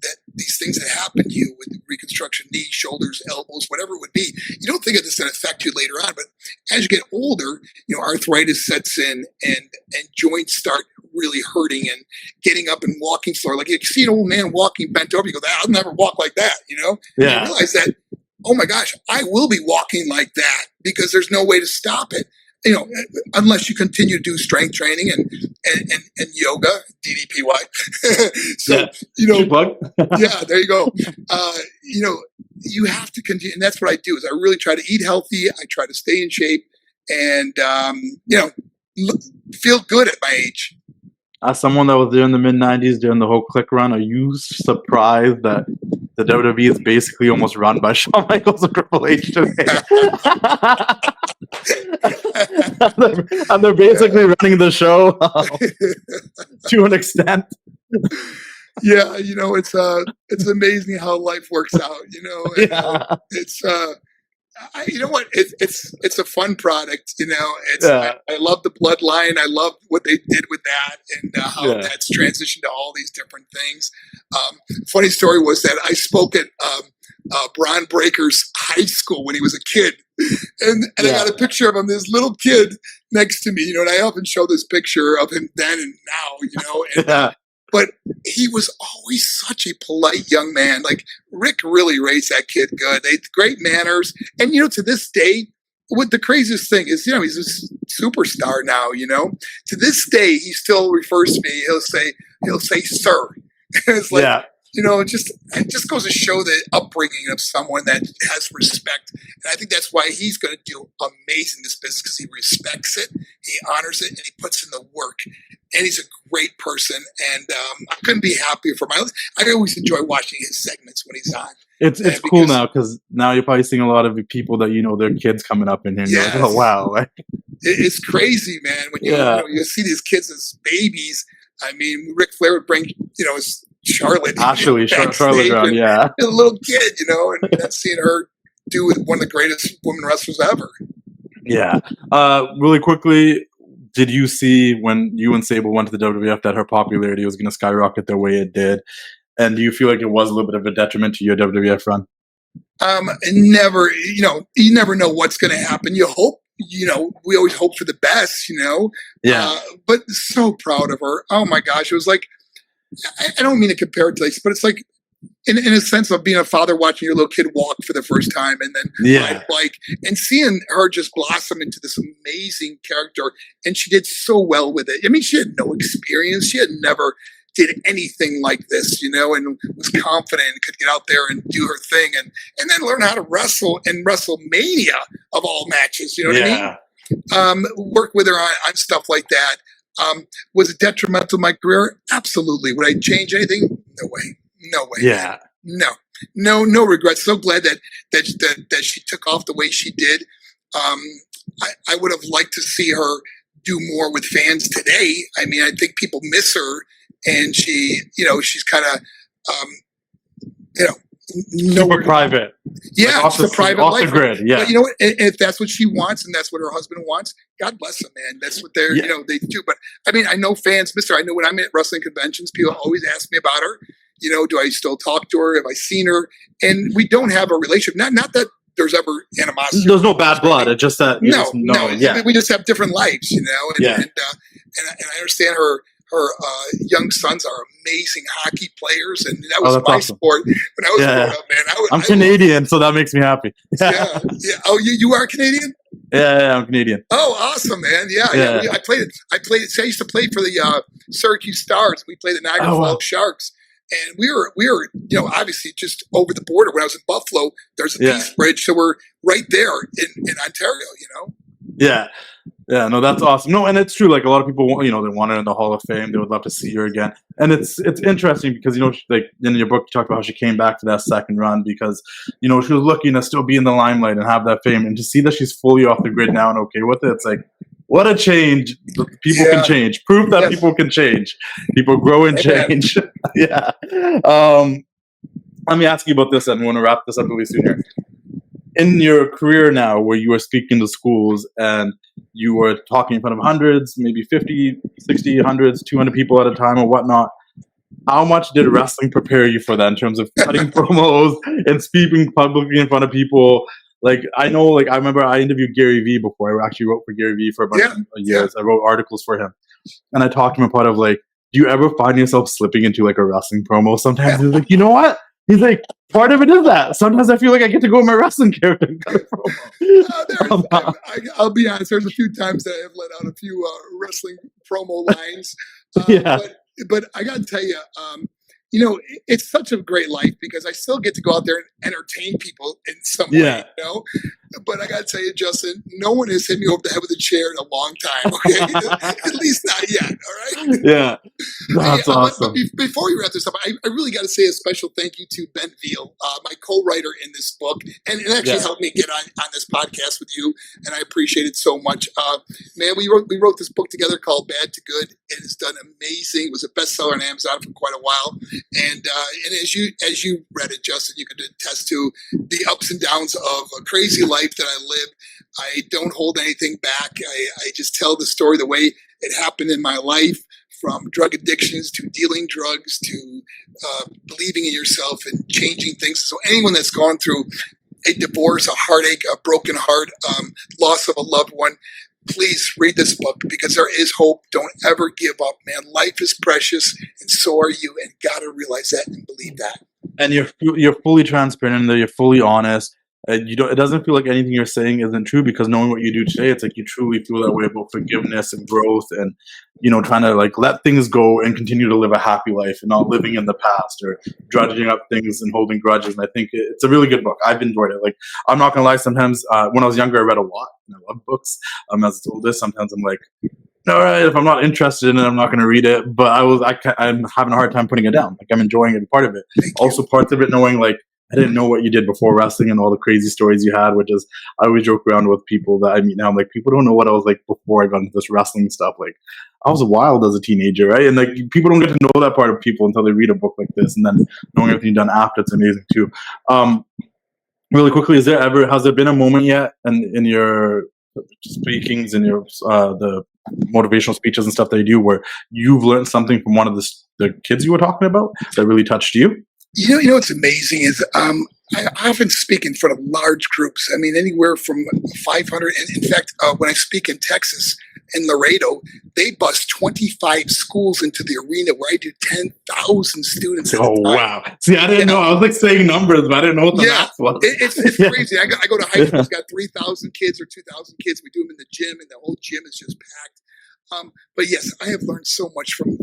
That these things that happen to you with reconstruction, knees, shoulders, elbows, whatever it would be, you don't think of this going to affect you later on. But as you get older, arthritis sets in and joints start really hurting and getting up and walking slower. Like you see an old man walking bent over, you go, I'll never walk like that. And you realize that, oh my gosh, I will be walking like that because there's no way to stop it. Unless you continue to do strength training and yoga, DDPY. So, there you go. You have to continue. And that's what I do is I really try to eat healthy. I try to stay in shape and, feel good at my age. As someone that was there in the mid-90s during the whole Click run, are you surprised that the WWE is basically almost run by Shawn Michaels and Triple H today? and they're basically running the show to an extent. Yeah, it's amazing how life works out. It's it's a fun product. I love the bloodline. I love what they did with that and how that's transitioned to all these different things. Funny story was that I spoke at Bron Breakker's high school when he was a kid, and I got a picture of him, this little kid next to me. And I often show this picture of him then and now. But he was always such a polite young man. Like Rick really raised that kid good. They had great manners. And, to this day, what the craziest thing is, he's a superstar now, To this day, he still refers to me. He'll say, sir. It's like, it just goes to show the upbringing of someone that has respect. And I think that's why he's going to do amazing in this business, because he respects it, he honors it, and he puts in the work. And he's a great person. And I couldn't be happier for I always enjoy watching his segments when he's on. It's cool now, because now you're probably seeing a lot of people that their kids coming up in here. And you're like, oh, wow. It's crazy, man. When you see these kids as babies. I mean, Ric Flair would bring, his Charlotte. Actually, Charlotte around, a little kid, and then seeing her do with one of the greatest women wrestlers ever. Yeah. Really quickly, did you see when you and Sable went to the WWF that her popularity was going to skyrocket the way it did? And do you feel like it was a little bit of a detriment to your WWF run? Never, you never know what's going to happen. You hope we always hope for the best, but so proud of her. Oh my gosh. It was like, I don't mean to compare it to this, but it's like, in a sense of being a father watching your little kid walk for the first time and then ride a bike and seeing her just blossom into this amazing character. And she did so well with it. I mean, she had no experience. She had never did anything like this, and was confident and could get out there and do her thing and then learn how to wrestle in WrestleMania of all matches. You know what I mean? Work with her on stuff like that. Was it detrimental to my career? Absolutely. Would I change anything? No way. No way. Yeah. No regrets. So glad that she took off the way she did. I would have liked to see her do more with fans today. I mean, I think people miss her, and she's kind of, super private. Yeah, like it's a private off life. The grid. Yeah. But you know what? And if that's what she wants, and that's what her husband wants, God bless them, man. That's what they're, they do. But I mean, I know fans miss her. I know when I'm at wrestling conventions, people always ask me about her. Do I still talk to her? Have I seen her? And we don't have a relationship. Not that there's ever animosity. There's no bad blood. It's just that we just have different lives, And I understand her young sons are amazing hockey players, and that was my awesome. sport when I was growing up, man. I'm Canadian, so that makes me happy. Yeah. Oh, you are Canadian? Yeah, I'm Canadian. Oh, awesome, man. Yeah. I played. I used to play for the Syracuse Stars. We played the Niagara Falls Sharks. And we were, obviously just over the border. When I was in Buffalo, there's a Peace Bridge, so we're right there in Ontario. Yeah, no, that's awesome. No, and it's true. Like a lot of people, they want her in the Hall of Fame. They would love to see her again. And it's interesting because like in your book, you talked about how she came back to that second run because she was looking to still be in the limelight and have that fame. And to see that she's fully off the grid now and okay with it, it's like, what a change. People can change. Proof that people can change. People grow and change. Yeah. Let me ask you about this, and we want to wrap this up really soon here. In your career now, where you are speaking to schools and you were talking in front of hundreds, maybe 50, 60, hundreds, 200 people at a time or whatnot, how much did wrestling prepare you for that in terms of cutting promos and speaking publicly in front of people? Like, I know, like, I remember I interviewed Gary Vee before. I actually wrote for Gary Vee for a bunch of years. I wrote articles for him. And I talked to him about like, do you ever find yourself slipping into like a wrestling promo sometimes? He's like, you know what? He's like, part of it is that. Sometimes I feel like I get to go in my wrestling character and cut a promo. I'll be honest, there's a few times that I've let out a few wrestling promo lines. But I got to tell you, it's such a great life because I still get to go out there and entertain people in some way, But I got to tell you, Justin, no one has hit me over the head with a chair in a long time, okay? At least not yet, all right? Yeah. That's awesome. But before we wrap this up, I really got to say a special thank you to Ben Veal, my co-writer in this book, and it actually helped me get on this podcast with you, and I appreciate it so much. Man, we wrote this book together called Bad to Good. It has done amazing. It was a bestseller on Amazon for quite a while. And as you read it, Justin, you could attest to the ups and downs of a crazy life that I live. I don't hold anything back. I just tell the story the way it happened in my life, from drug addictions to dealing drugs to believing in yourself and changing things. So anyone that's gone through a divorce, a heartache, a broken heart, loss of a loved one, please read this book because there is hope. Don't ever give up, man. Life is precious, and so are you, and gotta realize that and believe that. And you're fully transparent, and you're fully honest. It doesn't feel like anything you're saying isn't true because knowing what you do today, it's like you truly feel that way about forgiveness and growth, and trying to like let things go and continue to live a happy life and not living in the past or drudging up things and holding grudges. And I think it's a really good book. I've enjoyed it. Like, I'm not gonna lie. Sometimes when I was younger, I read a lot and I love books. As I told this, sometimes I'm like, all right, if I'm not interested in it, I'm not going to read it. But I'm having a hard time putting it down. Like, I'm enjoying it, part of it. Also, parts of it knowing, like, I didn't know what you did before wrestling and all the crazy stories you had, which is, I always joke around with people that I meet now. I'm like, people don't know what I was like before I got into this wrestling stuff. Like, I was wild as a teenager, right? And like, people don't get to know that part of people until they read a book like this, and then knowing everything you've done after, it's amazing too. Really quickly, has there been a moment yet in your speakings and your the motivational speeches and stuff that you do where you've learned something from one of the kids you were talking about that really touched you? You know what's amazing is I often speak in front of large groups. I mean, anywhere from 500. And in fact, when I speak in Texas, in Laredo, they bust 25 schools into the arena where I do 10,000 students at a Oh, time. wow. See, I didn't know. I was like saying numbers, but I didn't know what the math was. It's crazy. I go to high school. It's got 3,000 kids or 2,000 kids. We do them in the gym, and the whole gym is just packed. But yes, I have learned so much from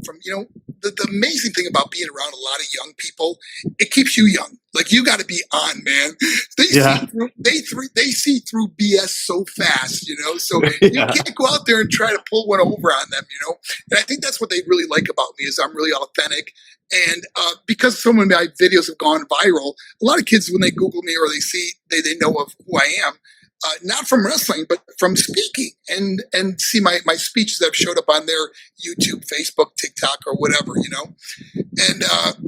the amazing thing about being around a lot of young people. It keeps you young. Like, you got to be on, man. They see through BS so fast, So you can't go out there and try to pull one over on them, And I think that's what they really like about me is I'm really authentic. And because so many of my videos have gone viral, a lot of kids, when they Google me or they know of who I am. Not from wrestling, but from speaking, and see my speeches that have showed up on their YouTube, Facebook, TikTok, or whatever, And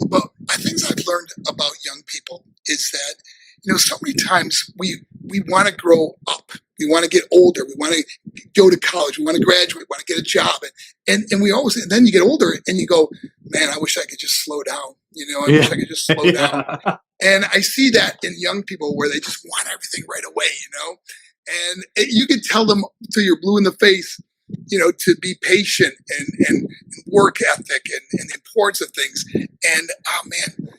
but things I've learned about young people is that so many times we want to grow up, we want to get older, we want to go to college, we want to graduate, we want to get a job, and we always, and then you get older and you go, man, I wish I could just slow down, I wish I could just slow down. And I see that in young people where they just want everything right away, and you can tell them till you're blue in the face, to be patient and work ethic and the importance of things. And oh man,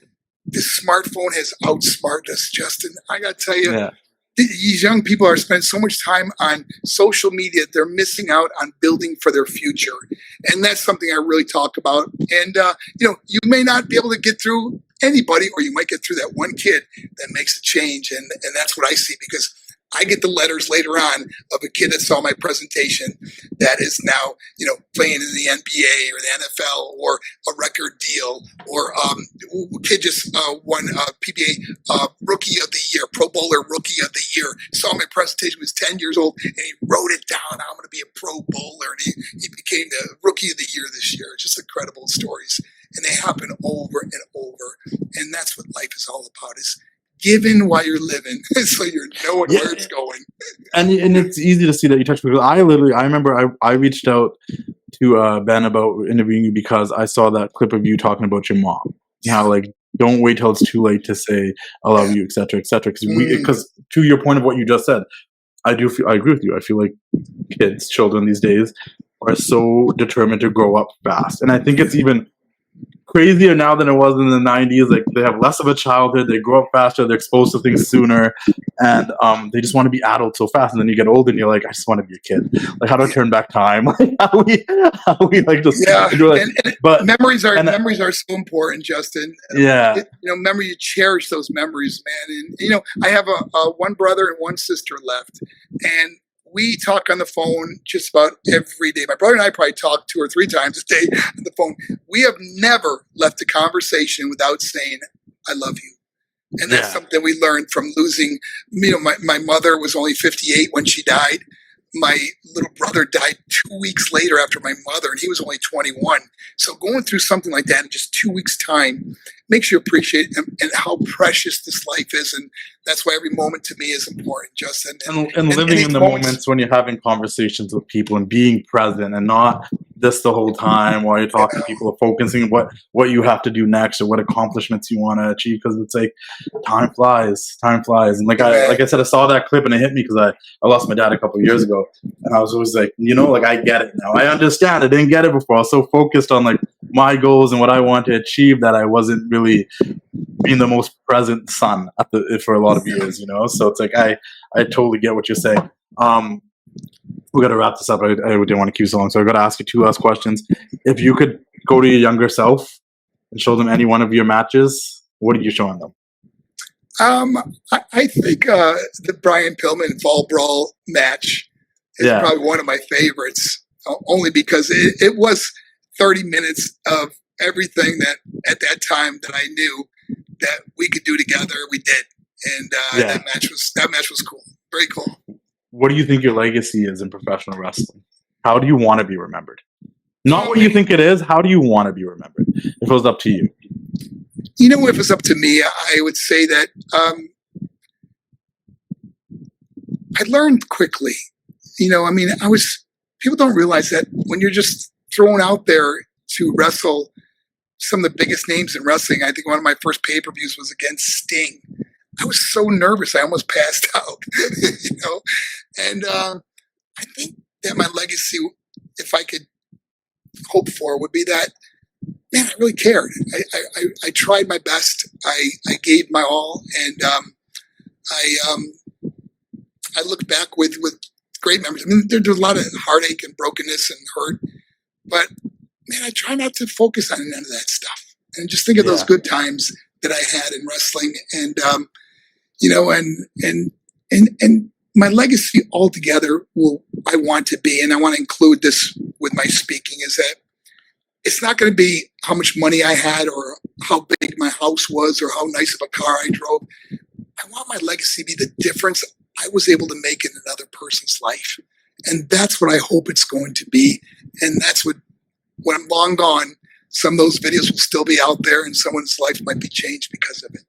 this smartphone has outsmarted us, Justin. I got to tell you, these young people are spending so much time on social media, they're missing out on building for their future. And that's something I really talk about. And, you may not be able to get through anybody, or you might get through that one kid that makes a change. And that's what I see, because I get the letters later on of a kid that saw my presentation that is now, playing in the NBA or the NFL or a record deal, or kid just won PBA Rookie of the Year, Pro Bowler Rookie of the Year. Saw my presentation, was 10 years old, and he wrote it down. I'm going to be a Pro Bowler, and he became the Rookie of the Year this year. It's just incredible stories, and they happen over and over. And that's what life is all about, is giving while you're living, so you're knowing where it's going. And it's easy to see that you touch people. I remember I reached out to Ben about interviewing you because I saw that clip of you talking about your mom. How don't wait till it's too late to say I love you, etc., etc. Because to your point of what you just said, I agree with you. I feel like children these days are so determined to grow up fast, and I think it's even crazier now than it was in the 90s. Like, they have less of a childhood, they grow up faster, they're exposed to things sooner, and they just want to be adults so fast. And then you get older and you're like, I just want to be a kid. Like, how do I turn back time? Like, how we like just but memories are so important, Justin. Remember, you cherish those memories, man. And I have a one brother and one sister left, and we talk on the phone just about every day. My brother and I probably talk 2 or 3 times a day on the phone. We have never left a conversation without saying, I love you. And that's something we learned from losing. My mother was only 58 when she died. My little brother died 2 weeks later after my mother, and he was only 21. So going through something like that in just 2 weeks' time makes you appreciate and how precious this life is. And that's why every moment to me is important, Justin. And living in the moments when you're having conversations with people and being present, and not this the whole time while you're talking to people, focusing what you have to do next or what accomplishments you want to achieve. Because it's like time flies. And like I said, I saw that clip and it hit me because I lost my dad a couple of years ago, and I was always like, I get it now. I understand. I didn't get it before. I was so focused on like my goals and what I want to achieve that I wasn't really being the most present son for a lot of years, So it's like I totally get what you're saying. We got to wrap this up. I didn't want to keep so long, so I got to ask you 2 last questions. If you could go to your younger self and show them any one of your matches, what are you showing them? I think the Brian Pillman Fall Brawl match is probably one of my favorites, only because it was 30 minutes of everything that at that time that I knew that we could do together. We did, and that match was cool, very cool. What do you think your legacy is in professional wrestling? How do you want to be remembered? Not what you think it is. How do you want to be remembered? If it was up to you. If it's up to me, I would say that I learned quickly. People don't realize that when you're just thrown out there to wrestle some of the biggest names in wrestling. I think one of my first pay-per-views was against Sting. I was so nervous, I almost passed out, you know? And I think that my legacy, if I could hope for, would be that, man, I really cared. I tried my best. I gave my all, and I look back with great memories. I mean, there's a lot of heartache and brokenness and hurt, but man, I try not to focus on none of that stuff and just think of those good times that I had in wrestling, and you know, and my legacy altogether I want to be, and I want to include this with my speaking, is that it's not going to be how much money I had or how big my house was or how nice of a car I drove. I want my legacy to be the difference I was able to make in another person's life. And that's what I hope it's going to be. And that's what, when I'm long gone, some of those videos will still be out there and someone's life might be changed because of it.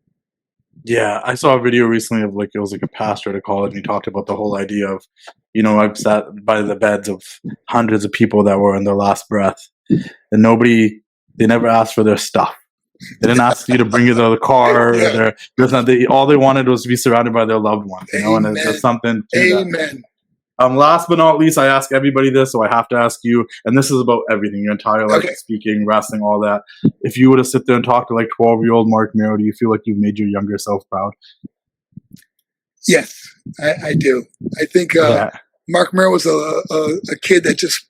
Yeah, I saw a video recently of it was like a pastor at a college, and he talked about the whole idea of, you know, I've sat by the beds of hundreds of people that were in their last breath, and they never asked for their stuff. They didn't ask you to bring you the car. All they wanted was to be surrounded by their loved ones, you know, and there's something to that. Last but not least, I ask everybody this, so I have to ask you, and this is about everything, your entire life, speaking, wrestling, all that. If you were to sit there and talk to 12-year-old Marc Mero, do you feel like you've made your younger self proud? Yes, I do. I think Marc Mero was a kid that just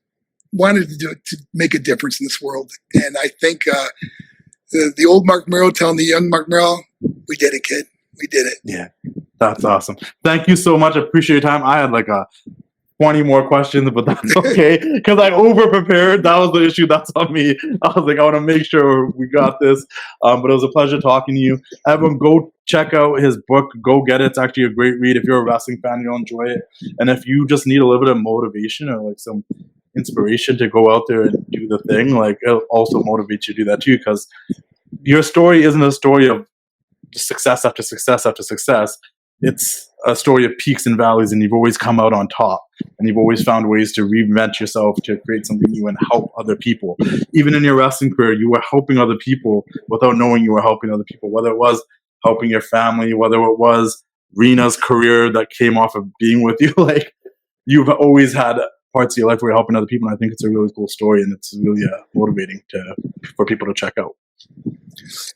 wanted to make a difference in this world. And I think the old Marc Mero telling the young Marc Mero, we did it, kid. We did it. Yeah, that's awesome. Thank you so much. I appreciate your time. I had 20 more questions, but that's okay because I over-prepared. That was the issue. That's on me. I was I want to make sure we got this. But it was a pleasure talking to you. Everyone, go check out his book. Go get it. It's actually a great read. If you're a wrestling fan, you'll enjoy it. And if you just need a little bit of motivation or some inspiration to go out there and do the thing, it'll also motivate you to do that too, because your story isn't a story of success after success after success. It's a story of peaks and valleys, and you've always come out on top, and you've always found ways to reinvent yourself, to create something new and help other people. Even in your wrestling career, you were helping other people without knowing you were helping other people, whether it was helping your family, whether it was Rena's career that came off of being with you. You've always had parts of your life where you're helping other people, and I think it's a really cool story, and it's really motivating for people to check out.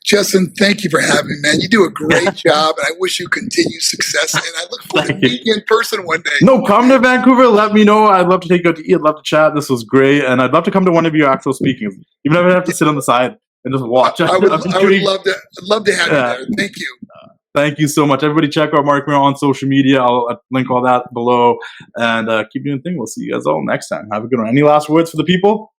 Justin, thank you for having me, man. You do a great job, and I wish you continued success, and I look forward to meeting you in person one day. No, come to Vancouver. Let me know. I'd love to take you out to eat. I'd love to chat. This was great, and I'd love to come to one of your actual speakings, even if I have to sit on the side and just watch. I would love to have you there. Thank you. Thank you so much. Everybody check out Marc Mero on social media. I'll link all that below, and keep doing the thing. We'll see you guys all next time. Have a good one. Any last words for the people?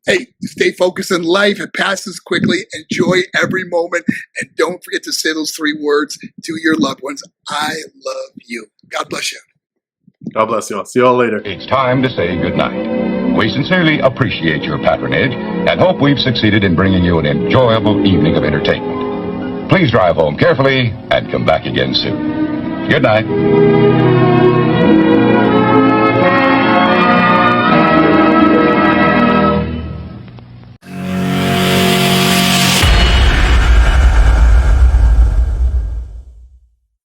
Hey, stay focused in life. It passes quickly. Enjoy every moment. And don't forget to say those 3 words to your loved ones. I love you. God bless you. God bless you all. See you all later. It's time to say goodnight. We sincerely appreciate your patronage and hope we've succeeded in bringing you an enjoyable evening of entertainment. Please drive home carefully and come back again soon. Good night.